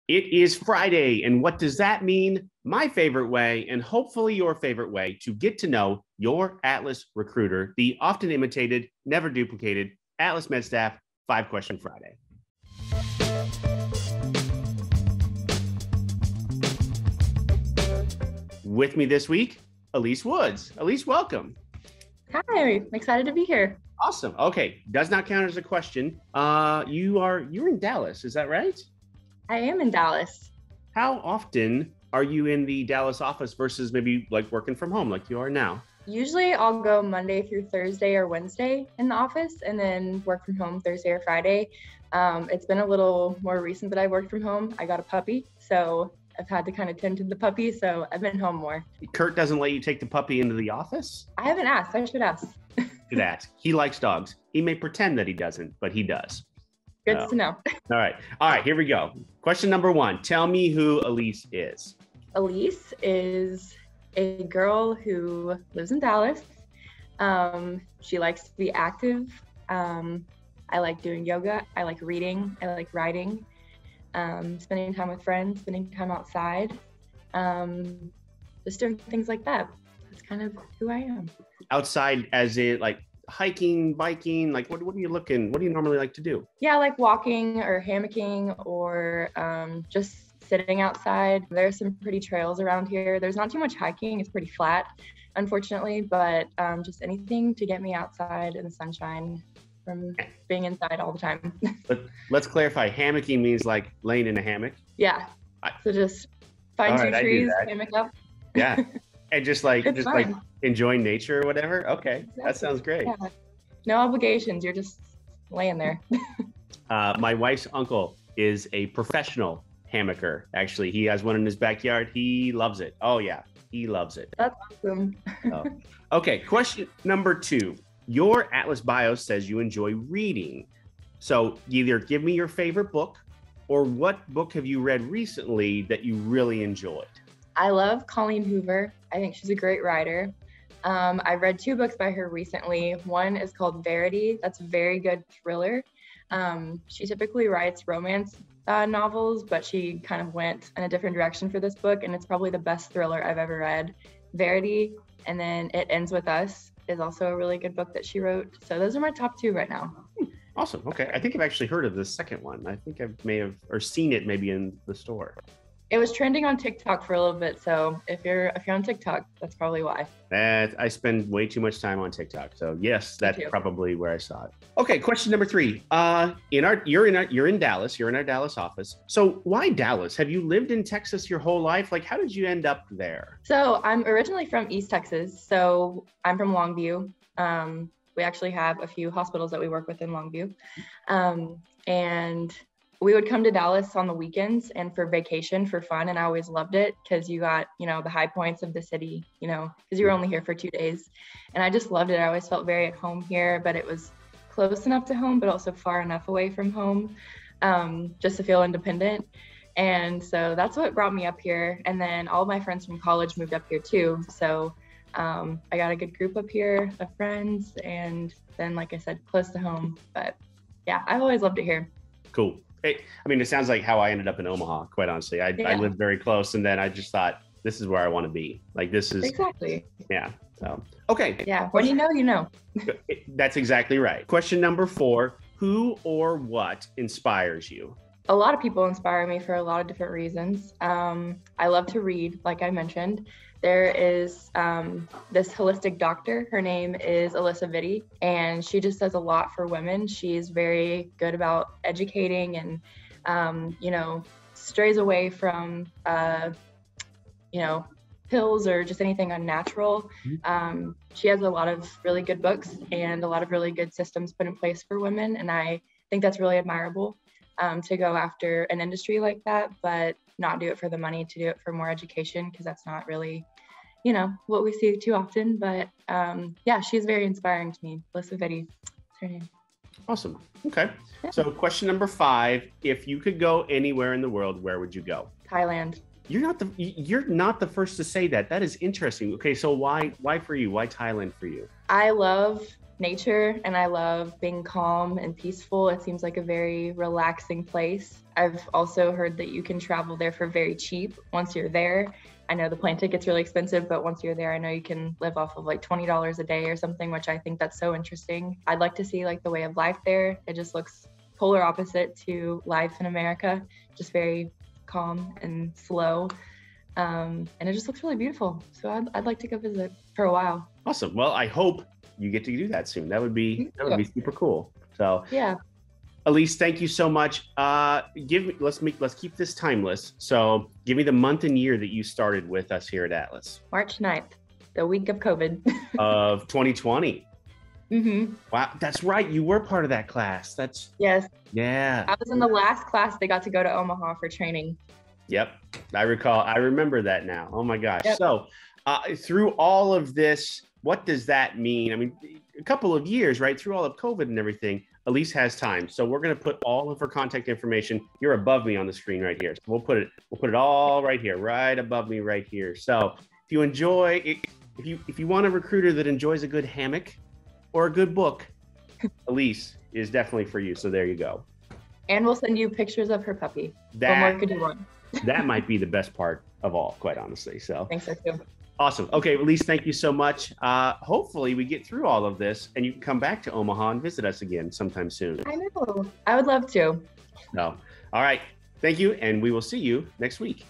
It is Friday, and what does that mean? My favorite way, and hopefully your favorite way, to get to know your Atlas recruiter, the often imitated, never duplicated Atlas MedStaff 5-Question Friday. With me this week, Elyse Woods. Elyse, welcome. Hi, I'm excited to be here. Awesome. Okay, does not count as a question. You're in Dallas, is that right? I am in Dallas. How often are you in the Dallas office versus maybe like working from home like you are now? Usually I'll go Monday through Thursday or Wednesday in the office and then work from home Thursday or Friday. It's been a little more recent that I worked from home. I got a puppy, so I've had to kind of tend to the puppy, so I've been home more. Kurt doesn't let you take the puppy into the office? I haven't asked. I should ask. Should ask. He likes dogs. He may pretend that he doesn't, but he does. Good to know. All right, here we go. Question number 1. Tell me who Elyse is. Elyse is a girl who lives in Dallas. She likes to be active. I like doing yoga. I like reading. I like writing. Spending time with friends, spending time outside. Just doing things like that. That's kind of who I am. Outside as in like hiking, biking, like what do you normally like to do? Yeah, I like walking or hammocking or just sitting outside. There's some pretty trails around here. There's not too much hiking. It's pretty flat, unfortunately, but just anything to get me outside in the sunshine from being inside all the time. But let's clarify, hammocking means like laying in a hammock? Yeah, so just find two trees, hammock up. Yeah, and just like enjoying nature or whatever? Okay, exactly. That sounds great. Yeah. No obligations, you're just laying there. My wife's uncle is a professional hammocker. Actually, he has one in his backyard. He loves it. Oh yeah, he loves it. That's awesome. Okay, question number 2. Your Atlas bio says you enjoy reading. So either give me your favorite book or what book have you read recently that you really enjoyed? I love Colleen Hoover. I think she's a great writer. I've read 2 books by her recently. One is called Verity. That's a very good thriller. She typically writes romance novels, but she kind of went in a different direction for this book, and it's probably the best thriller I've ever read. Verity, and then It Ends With Us is also a really good book that she wrote. So those are my top 2 right now. Awesome. Okay. I think I've actually heard of the second one. I think I may have or seen it maybe in the store. It was trending on TikTok for a little bit, so if you're on TikTok, that's probably why. I spend way too much time on TikTok, so yes, that's probably where I saw it. Okay, question number 3. You're in Dallas. You're in our Dallas office. So why Dallas? Have you lived in Texas your whole life? Like, how did you end up there? So I'm originally from East Texas. So I'm from Longview. We actually have a few hospitals that we work with in Longview, and we would come to Dallas on the weekends and for vacation for fun. And I always loved it because you got, the high points of the city, because you were only here for 2 days. And I just loved it. I always felt very at home here, but it was close enough to home, but also far enough away from home just to feel independent. And so that's what brought me up here. And then all of my friends from college moved up here too. So I got a good group up here of friends. And then, like I said, close to home. But yeah, I've always loved it here. Cool. It sounds like how I ended up in Omaha, quite honestly. I lived very close, and then I just thought, this is where I want to be. Like, this is... Exactly. Yeah. So, okay. Yeah. When you know. That's exactly right. Question number 4. Who or what inspires you? A lot of people inspire me for a lot of different reasons. I love to read, like I mentioned. There is this holistic doctor. Her name is Elyses, and she just does a lot for women. She's very good about educating and, strays away from, pills or just anything unnatural. She has a lot of really good books and a lot of really good systems put in place for women. And I think that's really admirable to go after an industry like that, but not do it for the money, to do it for more education, because that's not really, what we see too often. But she's very inspiring to me. Elyses is her name. Awesome. Okay. Yeah. So question number 5, if you could go anywhere in the world, where would you go? Thailand. You're not the first to say that. That is interesting. Okay, so why for you? Why Thailand for you? I love nature and I love being calm and peaceful. It seems like a very relaxing place. I've also heard that you can travel there for very cheap once you're there. I know the plane ticket's really expensive, but once you're there, I know you can live off of like $20 a day or something, which I think that's so interesting. I'd like to see like the way of life there. It just looks polar opposite to life in America, just very calm and slow. And it just looks really beautiful. So I'd like to go visit for a while. Awesome. Well, I hope you get to do that soon. That would be super cool. So yeah. Elyse, thank you so much. Let's keep this timeless. So give me the month and year that you started with us here at Atlas. March 9th, the week of COVID. Of 2020. Mm-hmm. Wow, that's right. You were part of that class. Yes. Yeah. I was in the last class they got to go to Omaha for training. Yep. I remember that now. Oh my gosh. Yep. So through all of this, what does that mean? I mean, a couple of years, right? Through all of COVID and everything, Elyse has time. So we're going to put all of her contact information. You're above me on the screen right here. So we'll put it all right here, right above me right here. So if you enjoy, if you want a recruiter that enjoys a good hammock or a good book, Elyse is definitely for you. So there you go. And we'll send you pictures of her puppy. What more could you want? That might be the best part of all, quite honestly. So I think so too. Awesome. Okay, Elyse, thank you so much. Hopefully we get through all of this and you can come back to Omaha and visit us again sometime soon. I know. I would love to. So, all right. Thank you. And we will see you next week.